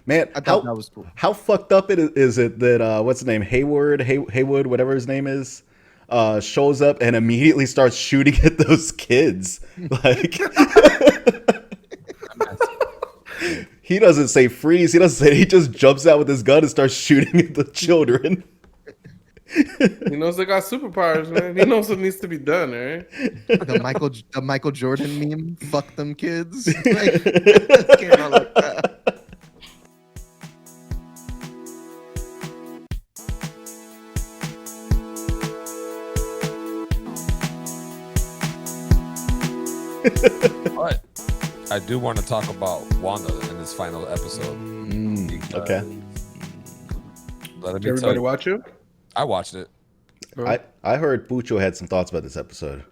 Man, I thought that was cool. how fucked up is it that what's the name, Haywood, whatever his name is, shows up and immediately starts shooting at those kids. Like he doesn't say freeze. He doesn't say. He just jumps out with his gun and starts shooting at the children. He knows they got superpowers, man. He knows what needs to be done, right? The Michael Jordan meme. Fuck them kids. Like, it came out like that. But I do want to talk about Wanda in this final episode. Okay. Let me Did tell everybody you, watch it? I watched it. I heard Bucho had some thoughts about this episode.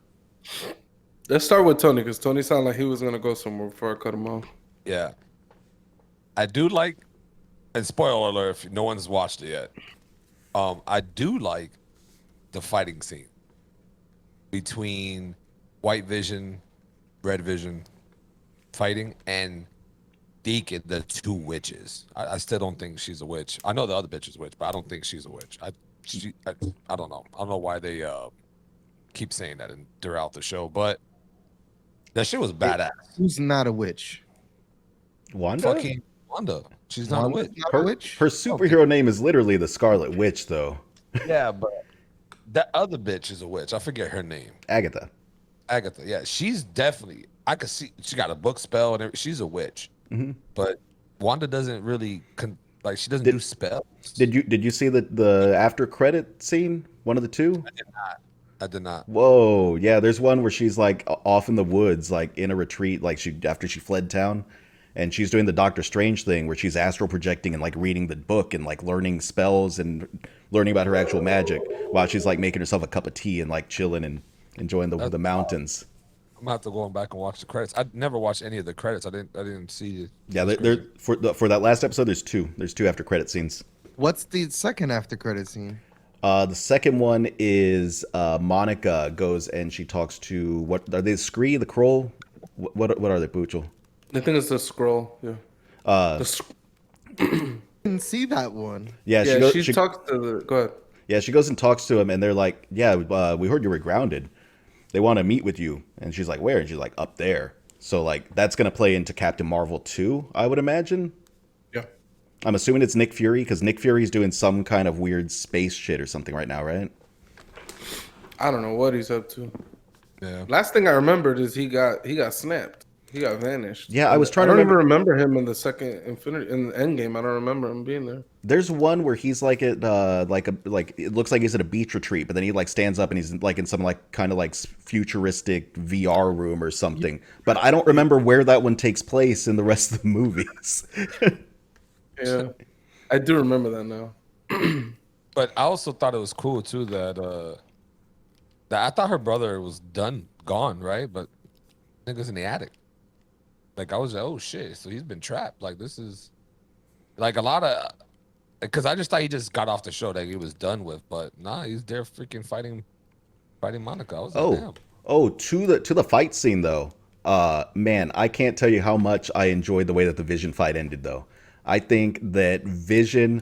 Let's start with Tony, because Tony sounded like he was gonna go somewhere before I cut him off. Yeah. I do like, and spoiler alert if no one's watched it yet, I do like the fighting scene between White Vision, Red Vision fighting, and Deacon, the two witches. I still don't think she's a witch. I know the other bitch is a witch, but I don't think she's a witch. I don't know. I don't know why they keep saying that throughout the show, but that shit was badass. Who's not a witch? Wanda? Fucking Wanda. She's not a Wanda's witch. not a witch? Her superhero name is literally the Scarlet Witch, though. Yeah, but that other bitch is a witch. I forget her name. Agatha. Agatha. Yeah, she's definitely. I could see she got a book spell and she's a witch. Mm-hmm. But Wanda doesn't really she doesn't do spells. Did you see the after credit scene? One of the two? I did not. Whoa, yeah. There's one where she's like off in the woods, like in a retreat, like after she fled town, and she's doing the Doctor Strange thing where she's astral projecting and like reading the book and like learning spells and learning about her actual magic while she's like making herself a cup of tea and like chilling and enjoying the mountains. I'm gonna have to go back and watch the credits. I never watched any of the credits. I didn't see it. Yeah, there for that last episode. There's two. There's two after credit scenes. What's the second after credit scene? The second one is Monica goes and she talks to what are they? Scree, the Kroll. What are they, Poochel? I think it's the scroll. Yeah. Didn't see that one. Yeah, Yeah, she talks to the. Go ahead. Yeah, she goes and talks to him, and they're like, "Yeah, we heard you were grounded. They want to meet with you." And she's like, "Where?" And she's like, "Up there." So like that's gonna play into Captain Marvel 2, I would imagine. Yeah. I'm assuming it's Nick Fury because Nick Fury's doing some kind of weird space shit or something right now, right? I don't know what he's up to. Yeah. Last thing I remembered is he got snapped. He got vanished. Yeah, I was trying I to don't even remember. remember him in the second Infinity in the Endgame. I don't remember him being there. There's one where he's like at like it looks like he's at a beach retreat, but then he like stands up and he's like in some like kind of like futuristic VR room or something. But I don't remember where that one takes place in the rest of the movies. Yeah, I do remember that now. But I also thought it was cool too that I thought her brother was gone, right? But niggas in the attic. Like I was like, oh shit, so he's been trapped. Like this is like a lot of because I just thought he just got off the show that he was done with, but nah, he's there freaking fighting Monica. I was like, damn. To the fight scene though. Man, I can't tell you how much I enjoyed the way that the Vision fight ended though. I think that Vision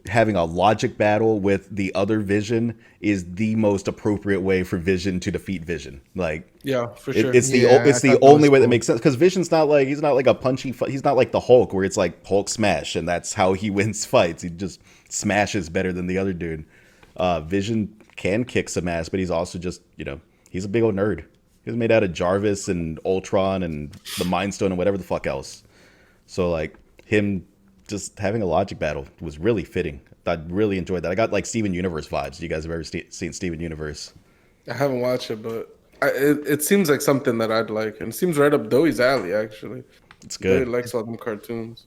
having a logic battle with the other Vision is the most appropriate way for Vision to defeat Vision. Like, Yeah, for sure. it's the only way that makes sense because Vision's not like he's not like a punchy. He's not like the Hulk where it's like Hulk smash and that's how he wins fights. He just smashes better than the other dude. Vision can kick some ass, but he's also just he's a big old nerd. He's made out of Jarvis and Ultron and the Mind Stone and whatever the fuck else. So like him just having a logic battle was really fitting. I really enjoyed that. I got like Steven Universe vibes. You guys have ever seen Steven Universe? I haven't watched it, but it seems like something that I'd like, and it seems right up Doey's alley. Actually, It's good. Doey likes all them cartoons.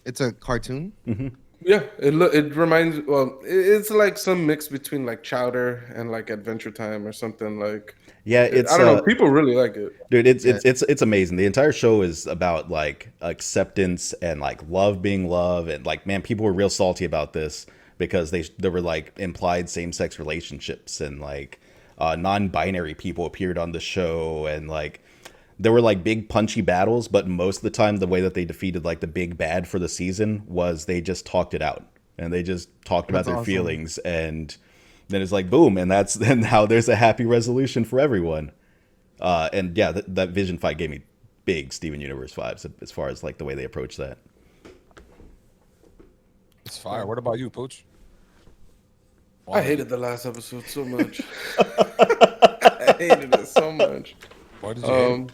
It's a cartoon. Mm-hmm. Yeah, it reminds. Well, it's like some mix between like Chowder and like Adventure Time or something like. Yeah, it's I don't know. People really like it, dude. It's amazing. The entire show is about like acceptance and like love being love, and like man, people were real salty about this because there were like implied same-sex relationships and like non-binary people appeared on the show and like there were like big punchy battles, but most of the time the way that they defeated like the big bad for the season was they just talked it out and they just talked about That's their awesome. feelings, and then it's like boom, and that's then how there's a happy resolution for everyone. And yeah, that Vision fight gave me big Steven Universe vibes as far as like the way they approach that. It's fire. What about you, Pooch? I hated the last episode so much. I hated it so much. Why did you hate it?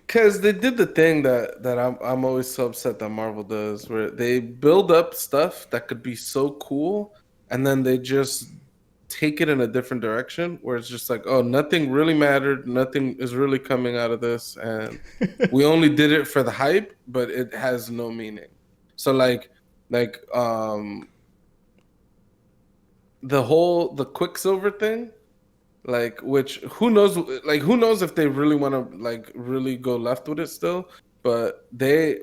Because they did the thing that I'm always so upset that Marvel does, where they build up stuff that could be so cool, and then they just take it in a different direction, where it's just like, oh, nothing really mattered, nothing is really coming out of this, and we only did it for the hype, but it has no meaning. So like the Quicksilver thing, like, which who knows if they really want to like really go left with it still, but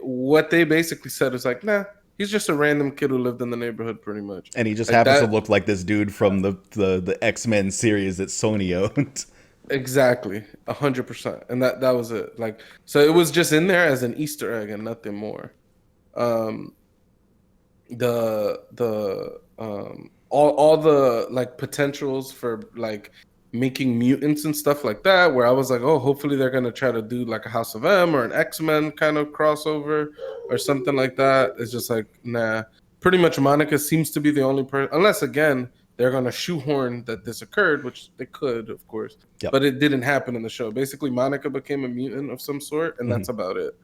what they basically said is like, nah, he's just a random kid who lived in the neighborhood pretty much, And he just like happens that, to look like this dude from the X-Men series that Sony owned. exactly 100%, and that was it. Like, so it was just in there as an Easter egg and nothing more. All the like potentials for like making mutants and stuff like that, where I was like, oh, hopefully they're gonna try to do like a House of M or an X-Men kind of crossover or something like that. It's just like, nah. Pretty much Monica seems to be the only person, unless again they're gonna shoehorn that this occurred, which they could, of course. Yep. But it didn't happen in the show. Basically, Monica became a mutant of some sort, and that's about it.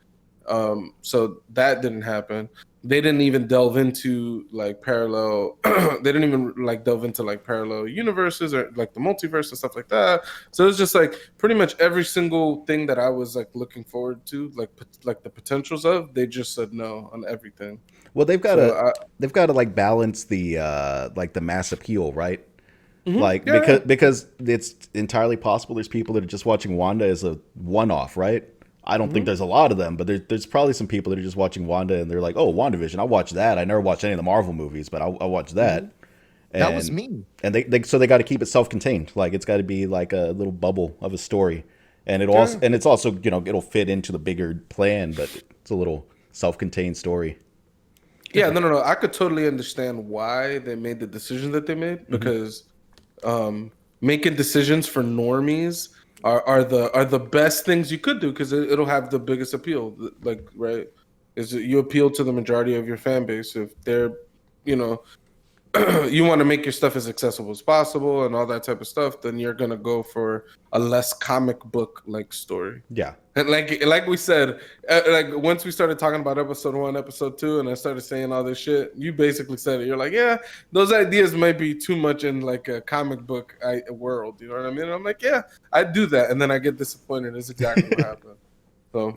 So that didn't happen. They didn't even delve into like parallel they didn't even like delve into like parallel universes or like the multiverse and stuff like that. So it's just like pretty much every single thing that I was like looking forward to, like the potentials of, they just said no on everything. Well, they've got to like balance the like the mass appeal, right? Like, yeah. because it's entirely possible there's people that are just watching Wanda as a one-off, right? I don't think there's a lot of them, but there's probably some people that are just watching Wanda and they're like, oh, WandaVision, I'll watch that. I never watched any of the Marvel movies, but I'll watch that. And, That was me. And they got to keep it self-contained. Like, it's got to be like a little bubble of a story. And it's also, you know, it'll fit into the bigger plan, but it's a little self-contained story. Yeah, no. I could totally understand why they made the decision that they made, because making decisions for normies are the best things you could do, because it'll have the biggest appeal. Like, right, is that you appeal to the majority of your fan base if they're, you know, you want to make your stuff as accessible as possible and all that type of stuff, then you're gonna go for a less comic book like story. Yeah. And like we said, like once we started talking about episode 1, episode 2, and I started saying all this shit, you basically said it. You're like, yeah, those ideas might be too much in like a comic book world. You know what I mean? And I'm like, yeah, I do that, and then I get disappointed. It's exactly what happened. So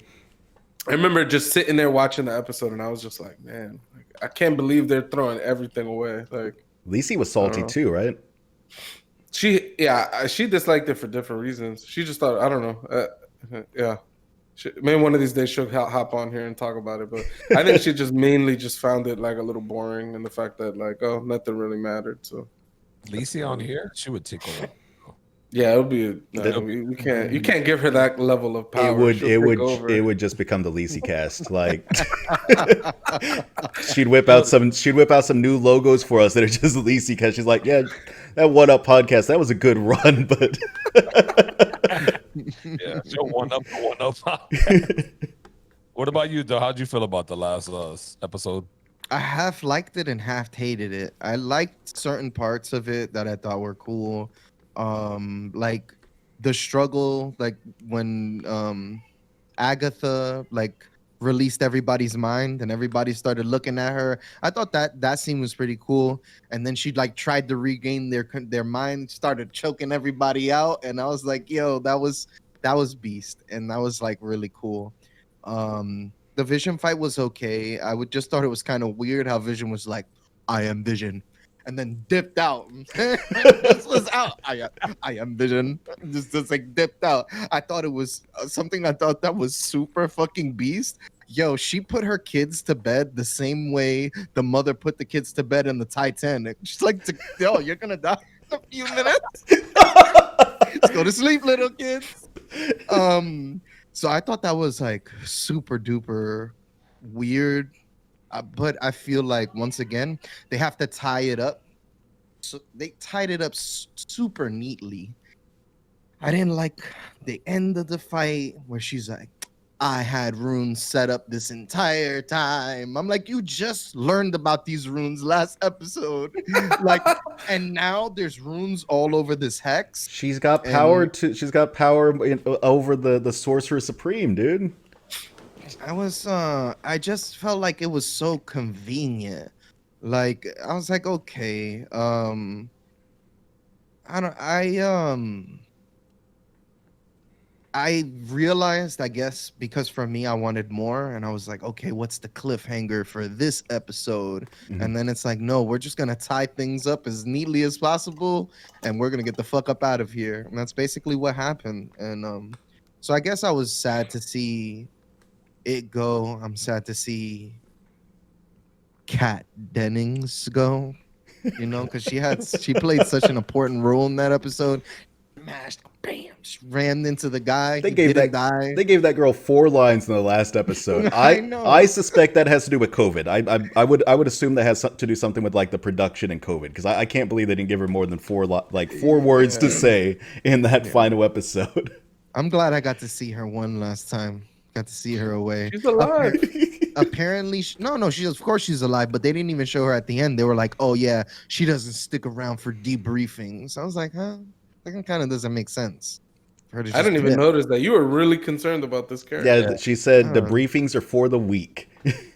I remember just sitting there watching the episode, and I was just like, man, like, I can't believe they're throwing everything away. Like, Lacey was salty too, right? she disliked it for different reasons. She just thought, I don't know, yeah. Maybe one of these days she'll hop on here and talk about it, but I think she just mainly just found it like a little boring, and the fact that like, oh, nothing really mattered. So Lacey on here, she would tickle them. yeah, it would be. You can't give her that level of power. It would just become the Lacey cast. Like she'd whip out some new logos for us that are just Lacey, because she's like, yeah, that One Up podcast, that was a good run, but Yeah, she'll one up. What about you, though? How'd you feel about the last episode? I half liked it and half hated it. I liked certain parts of it that I thought were cool. Like the struggle, like when Agatha like released everybody's mind and everybody started looking at her. I thought that scene was pretty cool. And then she like tried to regain their mind, started choking everybody out, and I was like, yo, that was beast, and that was like really cool. The Vision fight was okay. I would just thought it was kind of weird how Vision was like, I am Vision, and then dipped out. This was out. I am Vision. Just like dipped out. I thought it was something. I thought that was super fucking beast. Yo, she put her kids to bed the same way the mother put the kids to bed in the Titanic. She's like, yo, you're gonna die in a few minutes. Let's go to sleep, little kids. So I thought that was like super duper weird, but I feel like once again they have to tie it up. So they tied it up super neatly. I didn't like the end of the fight where she's like, I had runes set up this entire time. I'm like, you just learned about these runes last episode. Like, and now there's runes all over this hex. She's got power And over the Sorcerer Supreme, dude. I just felt like it was so convenient. Like, I was like, okay, I don't, I realized, I guess, because for me, I wanted more, and I was like, okay, what's the cliffhanger for this episode? Mhm. And then it's like, no, we're just gonna tie things up as neatly as possible, and we're gonna get the fuck up out of here. And that's basically what happened. And so I guess I was sad to see it go. I'm sad to see Kat Dennings go. Because she played such an important role in that episode. Mashed, bam, just rammed into the guy. They He gave didn't that die. they gave that girl 4 lines in the last episode. I know. I suspect that has to do with COVID. I would assume that has to do something with like the production and COVID, because I can't believe they didn't give her more than 4 words to say in that final episode. I'm glad I got to see her one last time. Got to see her away. She's alive. Apparently, no, of course she's alive, but they didn't even show her at the end. They were like, oh yeah, she doesn't stick around for debriefings. I was like, huh? That kind of doesn't make sense. For her to I didn't just even dip. notice that. You were really concerned about this character. Yeah, she said the Oh. briefings are for the weak.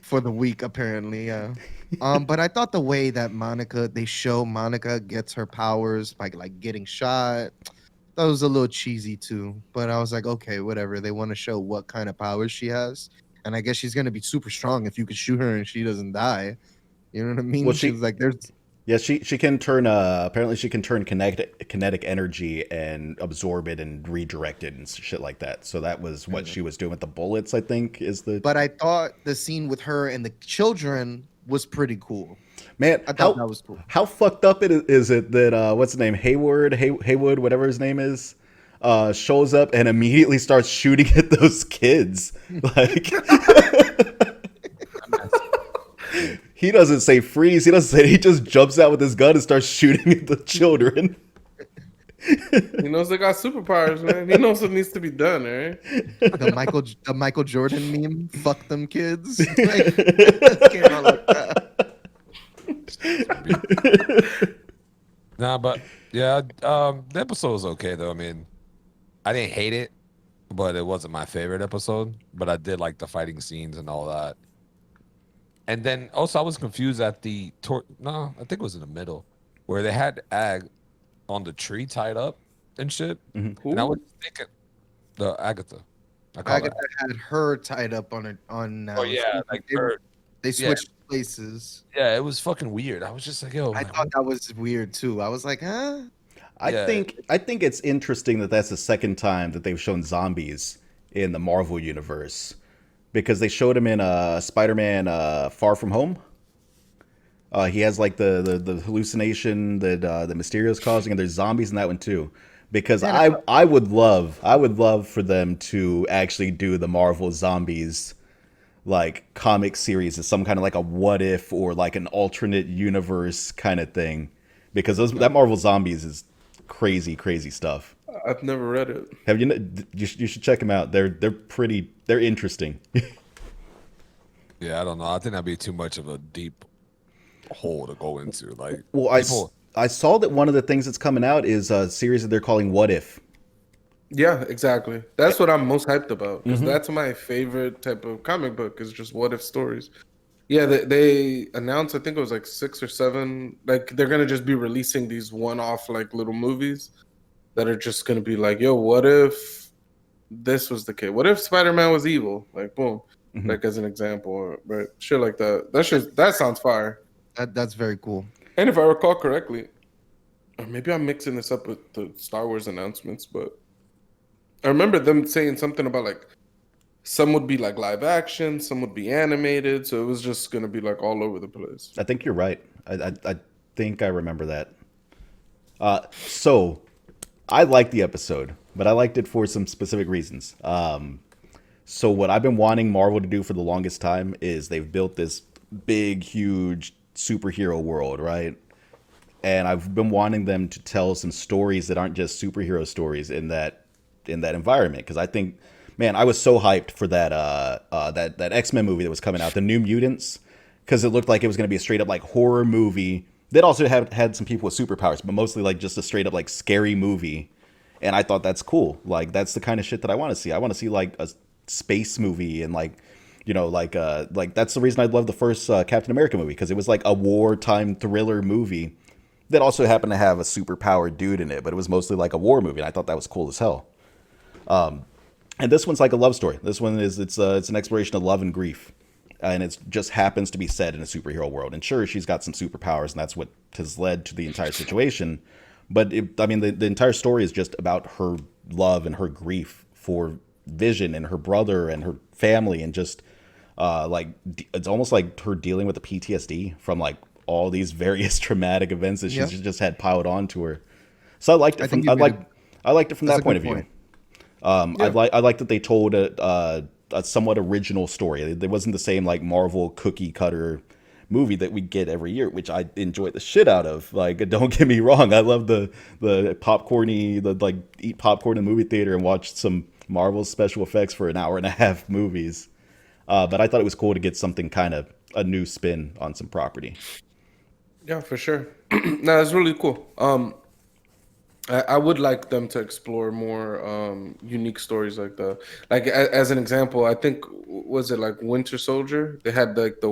For the week, apparently, yeah. But I thought the way that they show Monica gets her powers by like getting shot, that was a little cheesy too. But I was like, okay, whatever. They want to show what kind of powers she has, and I guess she's gonna be super strong if you could shoot her and she doesn't die. You know what I mean? Well, She's like, there's Yeah, she can turn apparently she can turn kinetic energy and absorb it and redirect it and shit like that. So that was what she was doing with the bullets, I think, is the But I thought the scene with her and the children was pretty cool. man. I thought that was cool. How fucked up is it that what's his name, Haywood, whatever his name is, shows up and immediately starts shooting at those kids. Like he doesn't say freeze. He doesn't say. He just jumps out with his gun and starts shooting at the children. He knows they got superpowers, man. He knows what needs to be done, right? The Michael Jordan meme, fuck them kids. Like, it came out like that. Nah, but yeah, the episode was okay though. I mean, I didn't hate it, but it wasn't my favorite episode. But I did like the fighting scenes and all that. And then also I was confused at no, I think it was in the middle where they had Ag on the tree tied up and shit. Mhm. And I was thinking the Agatha. I call Agatha had her tied up on Oh yeah, like her. they switched places. Yeah, it was fucking weird. I was just like, yo, I thought that was weird too. I was like, huh? I Yeah. think it's interesting that that's the second time that they've shown zombies in the Marvel universe, because they showed him in Spider-Man Far From Home. He has like the hallucination that the Mysterio's causing, and there's zombies in that one too. Because I would love for them to actually do the Marvel zombies like comic series as some kind of like a what if or like an alternate universe kind of thing, because that Marvel zombies is crazy stuff. I've never read it. Have you should check them out. They're interesting. yeah, I don't know. I think that'd be too much of a deep hole to go into. Like, Well, I saw that one of the things that's coming out is a series that they're calling What If. Yeah, exactly. That's what I'm most hyped about, because that's my favorite type of comic book, is just what if stories. Yeah, they announced, I think it was like 6 or 7, like they're gonna just be releasing these one-off like little movies that are just gonna be like, yo, what if this was the case? What if Spider-Man was evil? Like, boom, like as an example, right? Shit like that. That sounds fire. That's very cool. And if I recall correctly, or maybe I'm mixing this up with the Star Wars announcements, but I remember them saying something about like some would be like live action, some would be animated, so it was just gonna be like all over the place. I think you're right. I think I remember that. So I liked the episode, but I liked it for some specific reasons. So what I've been wanting Marvel to do for the longest time is they've built this big, huge superhero world, right? And I've been wanting them to tell some stories that aren't just superhero stories in that environment. Because I think, man, I was so hyped for that X-Men movie that was coming out, the New Mutants, because it looked like it was going to be a straight up like horror movie. That also had some people with superpowers, but mostly like just a straight up like scary movie. And I thought that's cool. Like that's the kind of shit that I want to see. I want to see like a space movie and like like that's the reason I love the first Captain America movie, because it was like a wartime thriller movie that also happened to have a superpowered dude in it, but it was mostly like a war movie, and I thought that was cool as hell. And this one's like a love story. This one is it's an exploration of love and grief, and it just happens to be set in a superhero world. And sure, she's got some superpowers, and that's what has led to the entire situation. But the entire story is just about her love and her grief for Vision and her brother and her family, and just it's almost like her dealing with the PTSD from like all these various traumatic events that she's just had piled onto her. So I liked it I liked it from that point of view. I like that they told a somewhat original story. It wasn't the same like Marvel cookie cutter movie that we get every year, which I enjoy the shit out of. Like, don't get me wrong, I love the popcorny, like eat popcorn in the movie theater and watch some Marvel special effects for an hour and a half movies. But I thought it was cool to get something kind of a new spin on some property. Yeah, for sure. No, it's really cool. I would like them to explore more unique stories like that. Like as an example, I think was it like Winter Soldier? They had like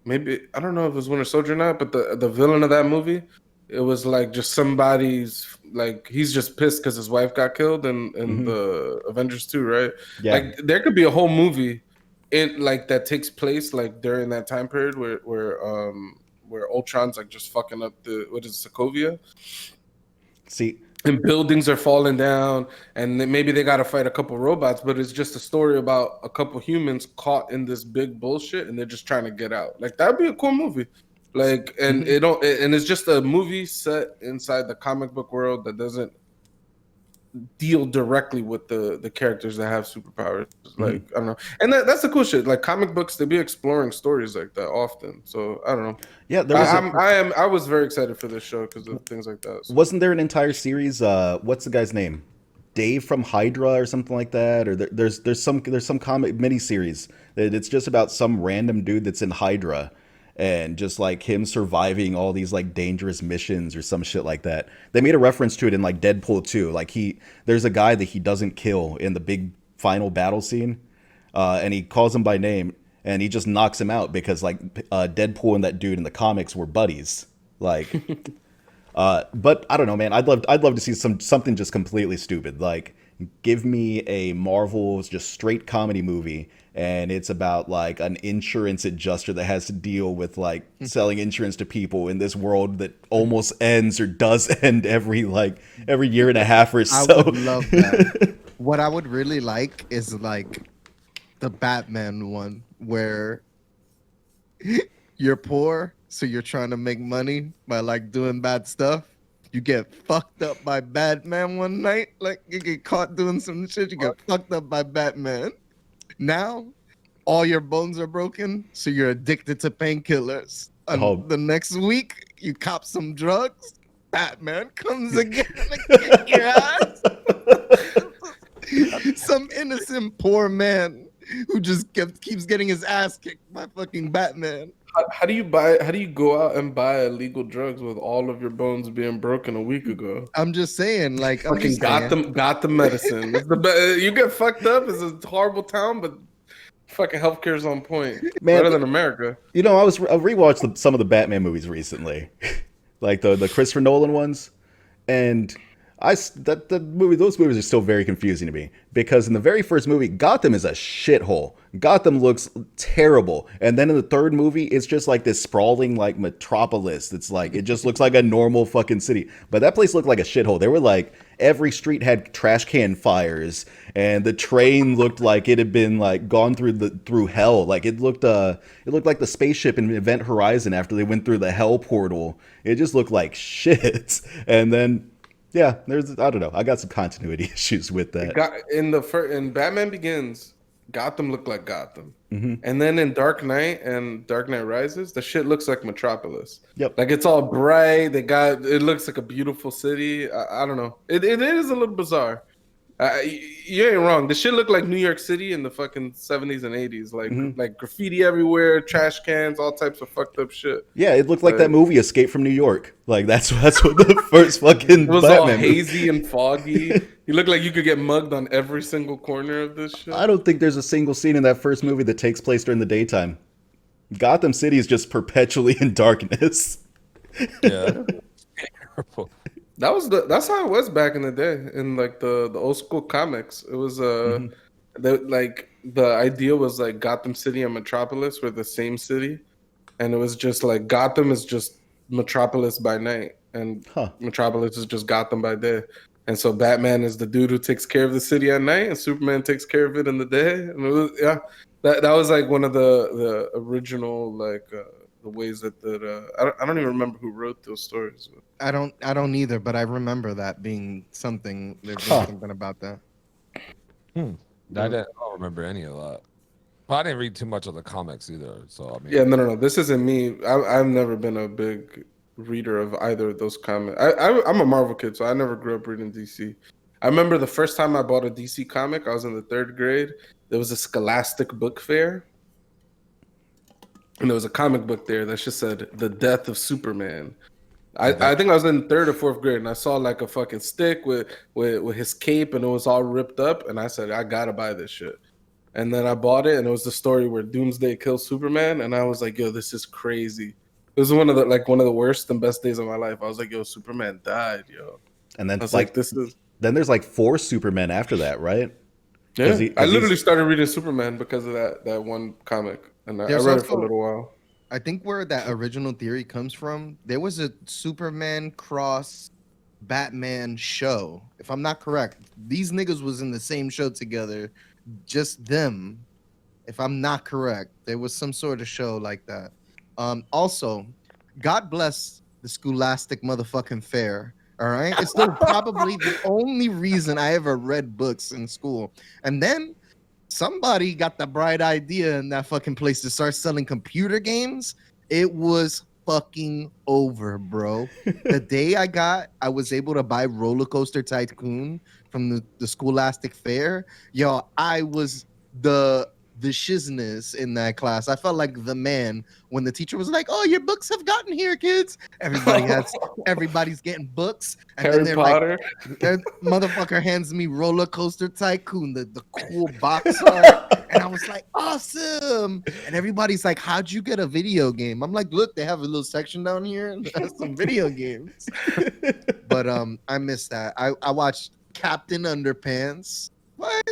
maybe I don't know if it was Winter Soldier or not, but the villain of that movie, it was like just somebody's like he's just pissed because his wife got killed in the Avengers 2, right? Yeah. Like there could be a whole movie in like that takes place like during that time period where Ultron's like just fucking up Sokovia. See, and buildings are falling down, and maybe they got to fight a couple robots, but it's just a story about a couple humans caught in this big bullshit, and they're just trying to get out. Like that'd be a cool movie. Like, and it's just a movie set inside the comic book world that doesn't deal directly with the characters that have superpowers. Like I don't know, and that's the cool shit. Like comic books, they be exploring stories like that often. So I don't know. Yeah, I was very excited for this show because of things like that. So. Wasn't there an entire series? What's the guy's name? Dave from Hydra or something like that? Or there's some comic miniseries that it's just about some random dude that's in Hydra. And just like him surviving all these like dangerous missions or some shit like that. They made a reference to it in like Deadpool 2. Like there's a guy that he doesn't kill in the big final battle scene, and he calls him by name, and he just knocks him out because like Deadpool and that dude in the comics were buddies. Like, but I don't know, man. I'd love to see something just completely stupid. Like, give me a Marvel just straight comedy movie. And it's about like an insurance adjuster that has to deal with like selling insurance to people in this world that almost ends or does end every year and a half or so. I would love that. What I would really like is like the Batman one where you're poor, so you're trying to make money by like doing bad stuff. You get fucked up by Batman one night, like you get caught doing some shit, you get fucked up by Batman. Now, all your bones are broken, so you're addicted to painkillers. The next week, you cop some drugs. Batman comes again to kick your ass. Some innocent poor man who just keeps getting his ass kicked by fucking Batman. How do you go out and buy illegal drugs with all of your bones being broken a week ago? I'm just saying, like, got the medicine. You get fucked up. It's a horrible town, but fucking healthcare's on point. Man, better than America. You know, I rewatched some of the Batman movies recently, like the Christopher Nolan ones, and those movies are still very confusing to me because in the very first movie, Gotham is a shithole. Gotham looks terrible, and then in the third movie, it's just like this sprawling like metropolis. It's like it just looks like a normal fucking city, but that place looked like a shithole. They were like every street had trash can fires, and the train looked like it had been like gone through hell. Like it looked like the spaceship in Event Horizon after they went through the hell portal. It just looked like shit, and then Yeah, there's I don't know. I got some continuity issues with that. In Batman Begins, Gotham looked like Gotham, Hmm. and then in Dark Knight and Dark Knight Rises, the shit looks like Metropolis. Yep. Like it's all bright. It looks like a beautiful city. I don't know. It is a little bizarre. You ain't wrong. The shit looked like New York City in the fucking 70s and 80s. Like graffiti everywhere, trash cans, all types of fucked up shit. Yeah, it looked like that movie Escape from New York. Like that's what the first fucking It was Batman all movie. hazy and foggy. You look like you could get mugged on every single corner of this shit. I don't think there's a single scene in that first movie that takes place during the daytime. Gotham City is just perpetually in darkness. Yeah. That's how it was back in the day in like the old school comics. It was the idea was like Gotham City and Metropolis were the same city, and it was just like Gotham is just Metropolis by night, and Metropolis is just Gotham by day. And so Batman is the dude who takes care of the city at night, and Superman takes care of it in the day. And it was, that was like one of the original the ways that I don't even remember who wrote those stories. I don't either, but I remember that being something. There being something about that. I don't remember any of that. Well, I didn't read too much of the comics either. So I mean, Yeah, no. This isn't me. I've never been a big reader of either of those comics. I'm a Marvel kid, so I never grew up reading DC. I remember the first time I bought a DC comic, I was in the 3rd grade. There was a Scholastic Book Fair, and there was a comic book there that just said "The Death of Superman." I think I was in 3rd or 4th grade, and I saw like a fucking stick with his cape, and it was all ripped up, and I said, I gotta buy this shit. And then I bought it, and it was the story where Doomsday kills Superman, and I was like, yo, this is crazy. It was one of the worst and best days of my life. I was like, yo, Superman died, yo. And then I was like, this is. Then there's like 4 Supermen after that, right? Yeah, I literally started reading Superman because of that one comic, and I read it for a little while. I think where that original theory comes from, there was a Superman cross Batman show. If I'm not correct, these niggas was in the same show together, just them. If I'm not correct, there was some sort of show like that. Also, God bless the Scholastic motherfucking Fair. All right, it's still probably the only reason I ever read books in school. And then somebody got the bright idea in that fucking place to start selling computer games. It was fucking over, bro. The day I was able to buy Roller Coaster Tycoon from the Scholastic Fair. Yo, I was the shizness in that class. I felt like the man when the teacher was like, "Oh, your books have gotten here, kids." Everybody's getting books. And Harry then they're Potter. like, that motherfucker hands me Roller Coaster Tycoon, the cool box art. And I was like, awesome. And everybody's like, how'd you get a video game? I'm like, look, they have a little section down here and there's some video games. But I missed that. I watched Captain Underpants. What?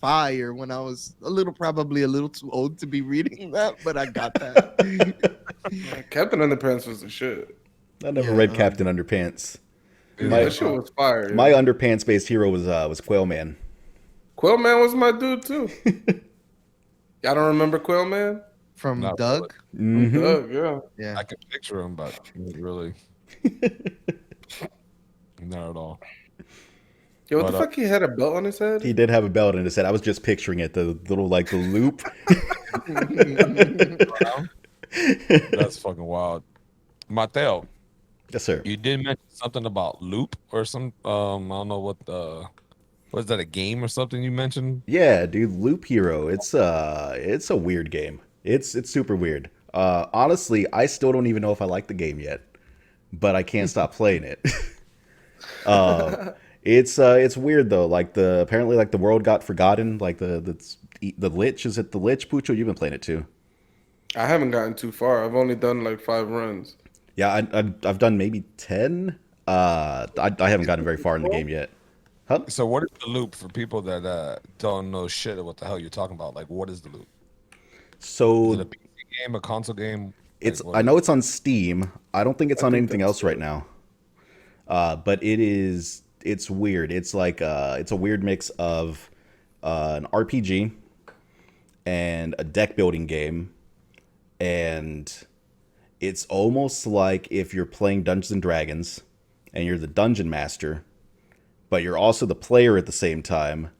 Fire when I was probably a little too old to be reading that, but I got that. Captain Underpants was the shit. I never read Captain Underpants. That shit was fire. My underpants based hero was Quailman. Quailman was my dude too. Y'all don't remember Quailman? From Not Doug? Mm-hmm. Doug, yeah. I can picture him, but not really. Not at all. Yo, what the fuck? He had a belt on his head? He did have a belt on his head. I was just picturing it, the little like the loop. That's fucking wild. Mateo. Yes, sir. You did mention something about loop or some I don't know what was that, a game or something you mentioned? Yeah, dude, Loop Hero. It's a weird game. It's super weird. Honestly, I still don't even know if I like the game yet, but I can't stop playing it. It's weird though. Like apparently like the world got forgotten. Like the Lich, is it the Lich? Pucho, you've been playing it too. I haven't gotten too far. I've only done like 5 runs. Yeah, I've done maybe 10. I haven't gotten very far in the game yet. Huh? So what is the loop for people that don't know shit of what the hell you're talking about? Like, what is the loop? So is it a PC game, a console game? I know it's on Steam. I don't think it's on anything else right now. But it's weird. It's like it's a weird mix of an RPG and a deck building game, and it's almost like if you're playing Dungeons and Dragons and you're the dungeon master but you're also the player at the same time,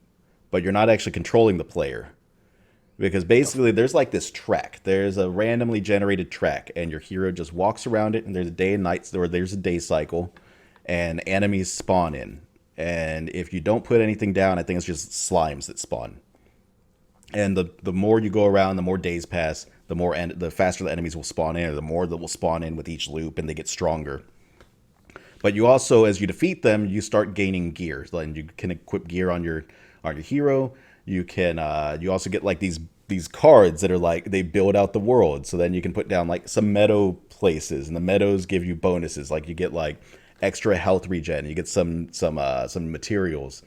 but you're not actually controlling the player. Because basically there's like this track. There's a randomly generated track, and your hero just walks around it, and there's a day and night, or there's a day cycle, and enemies spawn in. And if you don't put anything down, I think it's just slimes that spawn. And the more you go around, the more days pass, the faster the enemies will spawn in, or the more that will spawn in with each loop, and they get stronger. But you also, as you defeat them, you start gaining gear. And you can equip gear on your hero. You can you also get like these cards that are like, they build out the world. So then you can put down like some meadow places, and the meadows give you bonuses. Like you get like extra health regen. You get some materials.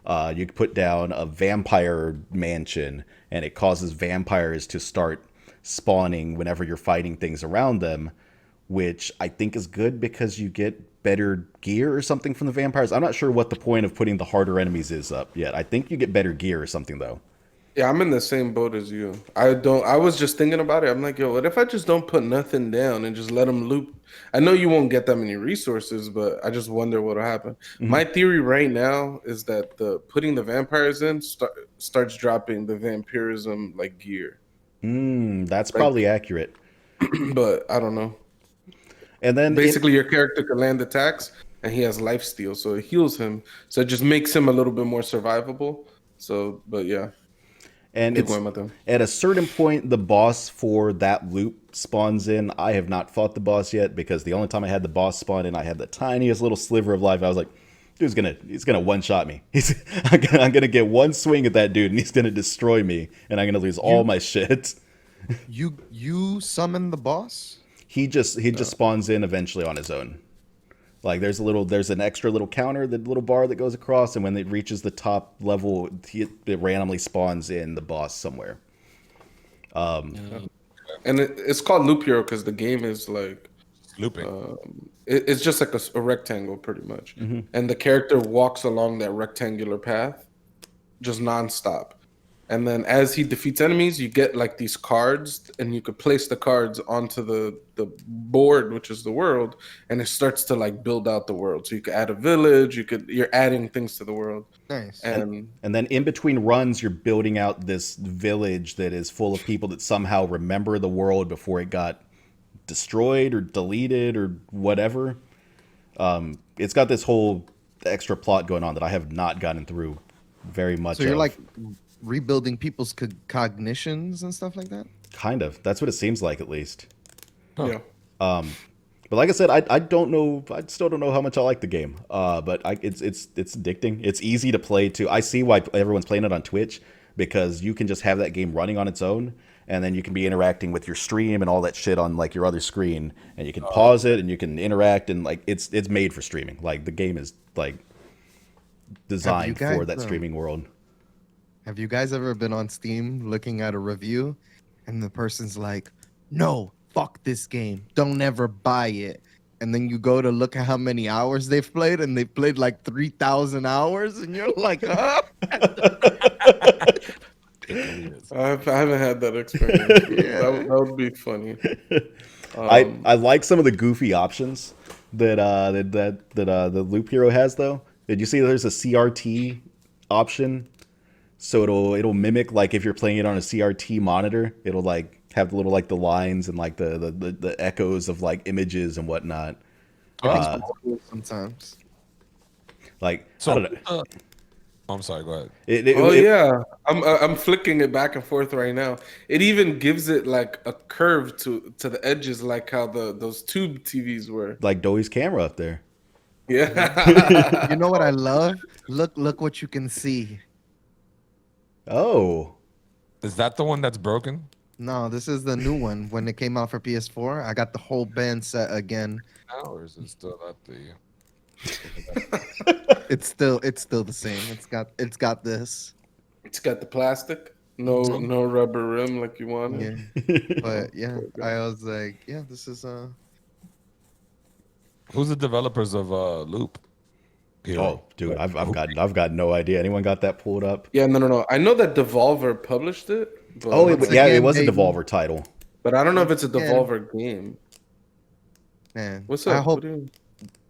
You can put down a vampire mansion, and it causes vampires to start spawning whenever you're fighting things around them, which I think is good because you get better gear or something from the vampires. I'm not sure what the point of putting the harder enemies is up yet. I think you get better gear or something though. Yeah, I'm in the same boat as you. I was just thinking about it. I'm like, yo, what if I just don't put nothing down and just let them loop? I know you won't get that many resources, but I just wonder what'll happen. Mm-hmm. My theory right now is that putting the vampires in starts dropping the vampirism like gear. That's like, probably accurate. But I don't know. And then basically your character can land attacks, and he has lifesteal, so it heals him. So it just makes him a little bit more survivable. So, but yeah. And it's, at a certain point, the boss for that loop spawns in. I have not fought the boss yet, because the only time I had the boss spawn in, I had the tiniest little sliver of life. I was like, dude's he's gonna one-shot me. I'm gonna get one swing at that dude, and he's gonna destroy me, and I'm gonna lose all my shit. You summon the boss? He just spawns in eventually on his own. Like there's an extra little counter, the little bar that goes across, and when it reaches the top level, it randomly spawns in the boss somewhere. And it's called Loop Hero because the game is like looping. It's just like a rectangle pretty much, and the character walks along that rectangular path, just nonstop. And then as he defeats enemies, you get like these cards, and you could place the cards onto the board, which is the world, and it starts to like build out the world. So you could add a village, you're adding things to the world. Nice. And then in between runs, you're building out this village that is full of people that somehow remember the world before it got destroyed or deleted or whatever. It's got this whole extra plot going on that I have not gotten through very much. So you're like rebuilding people's cognitions and stuff like that? Kind of. That's what it seems like, at least. Huh. Yeah. But like I said, I don't know. I still don't know how much I like the game. But it's addicting. It's easy to play too. I see why everyone's playing it on Twitch, because you can just have that game running on its own, and then you can be interacting with your stream and all that shit on like your other screen, and you can pause it and you can interact, and like it's made for streaming. Like the game is like designed for that streaming world. Have you guys ever been on Steam looking at a review and the person's like, no, fuck this game, don't ever buy it, and then you go to look at how many hours they've played, and they've played like 3,000 hours, and you're like, huh? I haven't had that experience. Yeah. That would be funny. I like some of the goofy options that the Loop Hero has though. Did you see there's a CRT option? So it'll mimic, like if you're playing it on a CRT monitor, it'll like have the little like the lines and like the echoes of like images and whatnot. Sometimes. Like so, I don't know. I'm sorry. Go ahead. Yeah, I'm flicking it back and forth right now. It even gives it like a curve to the edges, like how those tube TVs were. Like Dolly's camera up there. Yeah. You know what I love? Look what you can see. Oh, is that the one that's broken? No, this is the new one. When it came out for PS4, I got the whole band set again. Or is it still at the? It's still the same. It's got this. It's got the plastic, no rubber rim like you wanted. Yeah. But yeah, I was like, yeah, this is Who's the developers of Loop? Oh, dude, I've got no idea. Anyone got that pulled up? Yeah, no. I know that Devolver published it. It was a Devolver title. But I don't know if it's a Devolver game. Man, what's up?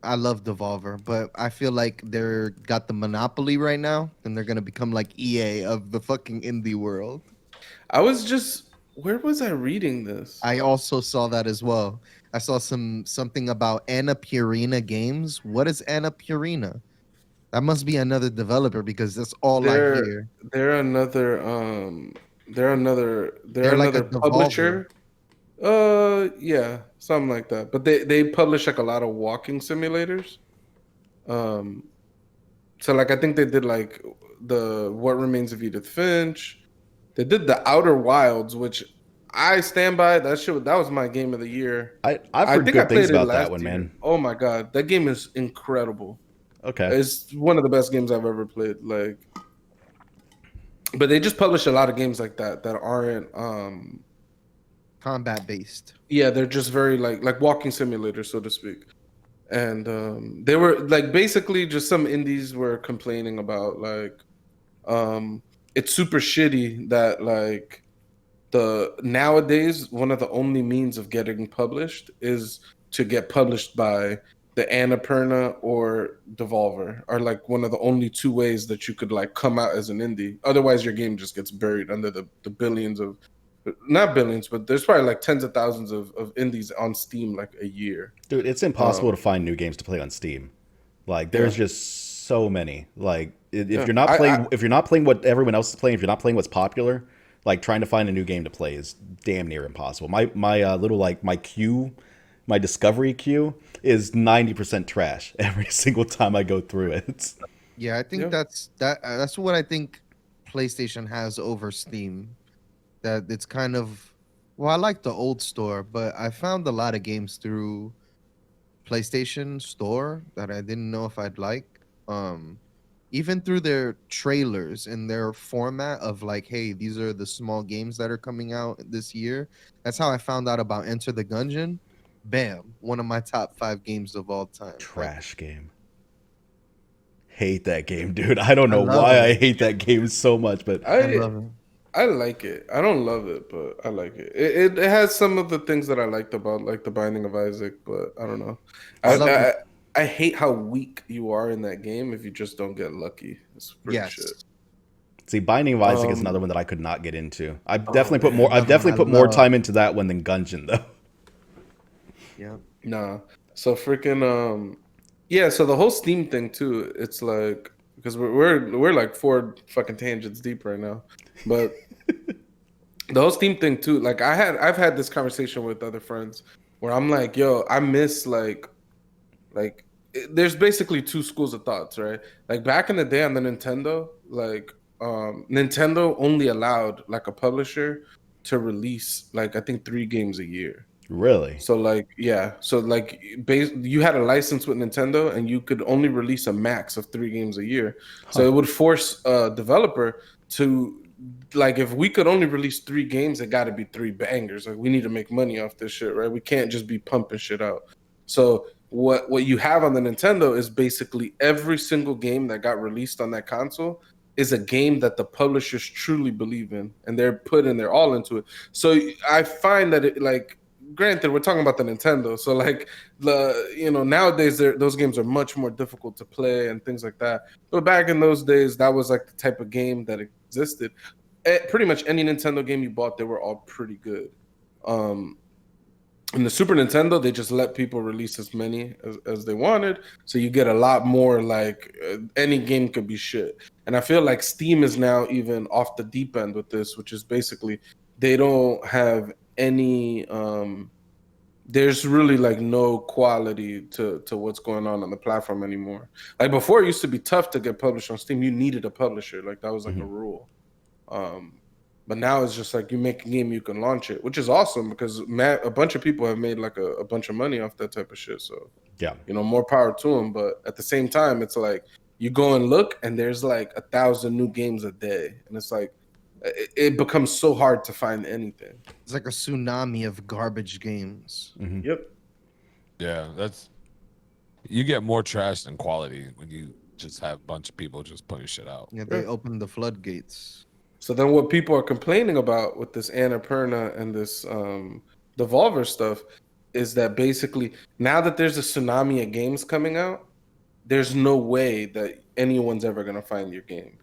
I love Devolver, but I feel like they're got the monopoly right now, and they're gonna become like EA of the fucking indie world. I was just, where was I reading this? I also saw that as well. I saw something about Anna Purina Games. What is Anna Purina? That must be another developer because that's all I They're hear. they're another they're They're like a another Devolver. publisher. Yeah, something like that. But they publish like a lot of walking simulators. Um, so like I think they did like the What Remains of Edith Finch. They did the Outer Wilds, which I stand by. That shit, that was my game of the year. I've I heard think I good things played it about that last one, year. man. Oh my god, that game is incredible. Okay. It's one of the best games I've ever played. Like, but they just publish a lot of games like that that aren't. Combat based. Yeah, they're just very like walking simulators, so to speak. And they were like basically just some indies were complaining about like it's super shitty that like the nowadays one of the only means of getting published is to get published by the Annapurna or Devolver are like one of the only two ways that you could like come out as an indie. Otherwise your game just gets buried under the billions of, not billions, but there's probably like tens of thousands of indies on Steam like a year. Dude, it's impossible to find new games to play on Steam. Like there's Yeah. just so many. Like if Yeah. you're not playing if you're not playing what everyone else is playing, if you're not playing what's popular, like trying to find a new game to play is damn near impossible. My little like my queue, my discovery queue is 90% trash every single time I go through it. Yeah, I think Yeah. that's what I think PlayStation has over Steam. That it's kind of, well, I like the old store, but I found a lot of games through PlayStation Store that I didn't know if I'd like. Even through their trailers and their format of like, hey, these are the small games that are coming out this year. That's how I found out about Enter the Gungeon. Bam, one of my top 5 games of all time. Like, Trash game. Hate that game, dude. I don't I know love why it. I hate that game so much, but I love it. I like it. I don't love it, but I like it. It has some of the things that I liked about like the Binding of Isaac, but I don't know. I I love I, it. I hate how weak you are in that game if you just don't get lucky. It's pretty Yes. shit. see, Binding of Isaac is Um, another one that I could not get into. I've Oh, definitely put man. more. I've Another definitely one put I more love. time into that one than Gungeon, though. Yeah. Nah. So freaking yeah, so the whole Steam thing too, it's like because we're like 4 fucking tangents deep right now. But the whole Steam thing too, like I've had this conversation with other friends where I'm like, yo, I miss there's basically 2 schools of thoughts, right? Like back in the day on the Nintendo, like Nintendo only allowed like a publisher to release like I think 3 games a year. Really? So like yeah, so like you had a license with Nintendo and you could only release a max of 3 games a year. So Huh. it would force a developer to like if we could only release 3 games, it got to be 3 bangers. Like we need to make money off this shit, right? We can't just be pumping shit out. So what you have on the Nintendo is basically every single game that got released on that console is a game that the publishers truly believe in and they're putting their all into it. So I find that it like granted we're talking about the Nintendo, so like nowadays those games are much more difficult to play and things like that. But back in those days, that was like the type of game that existed. Pretty much any Nintendo game you bought, they were all pretty good. In the Super Nintendo, they just let people release as many as they wanted, so you get a lot more like any game could be shit. And I feel like Steam is now even off the deep end with this, which is basically they don't have any there's really like no quality to what's going on the platform anymore. Like before, it used to be tough to get published on Steam. You needed a publisher, like that was like a rule. But now it's just like you make a game, you can launch it, which is awesome because a bunch of people have made like a bunch of money off that type of shit. So Yeah. more power to them. But at the same time, it's like you go and look, and there's like 1,000 new games a day, and it's like it becomes so hard to find anything. It's like a tsunami of garbage games. Yep. Yeah, you get more trash than quality when you just have a bunch of people just putting shit out. Yeah, they opened the floodgates. So then what people are complaining about with this Annapurna and this Devolver stuff is that basically now that there's a tsunami of games coming out, there's no way that anyone's ever going to find your game.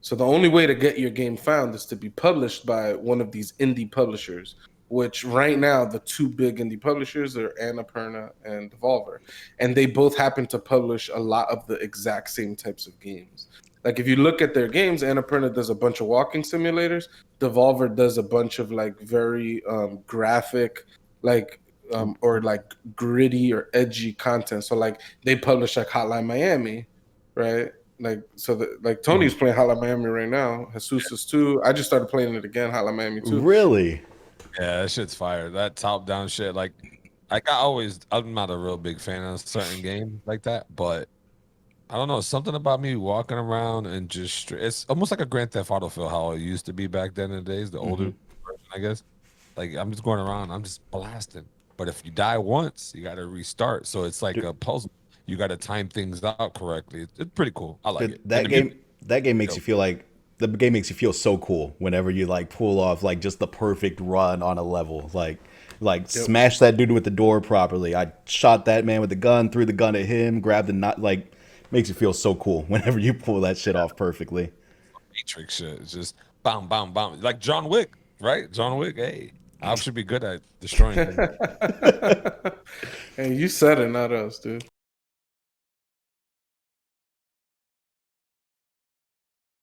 So the only way to get your game found is to be published by one of these indie publishers, which right now the two big indie publishers are Annapurna and Devolver. And they both happen to publish a lot of the exact same types of games. Like if you look at their games, Annapurna does a bunch of walking simulators. Devolver does a bunch of like very graphic, like or like gritty or edgy content. So like they publish like Hotline Miami, right? Like so that like Tony's playing Hotline Miami right now. Jesus is too. I just started playing it again, Hotline Miami 2. Really? Yeah, that shit's fire. That top down shit. Like I'm not a real big fan of certain games like that, but I don't know, something about me walking around and just it's almost like a Grand Theft Auto feel how it used to be back then in the days, the older version, I guess. Like I'm just going around, I'm just blasting. But if you die once, you got to restart. So it's like a puzzle. You got to time things out correctly. It's pretty cool. I like it. That game makes you feel like the game makes you feel so cool whenever you like pull off like just the perfect run on a level. Like smash that dude with the door properly. I shot that man with the gun, threw the gun at him, grabbed the knot. Like makes you feel so cool whenever you pull that shit off perfectly. Matrix shit. It's just bam, bam, bam. Like John Wick, right? John Wick. Hey, I should be good at destroying things. Hey, you said it, not us, dude.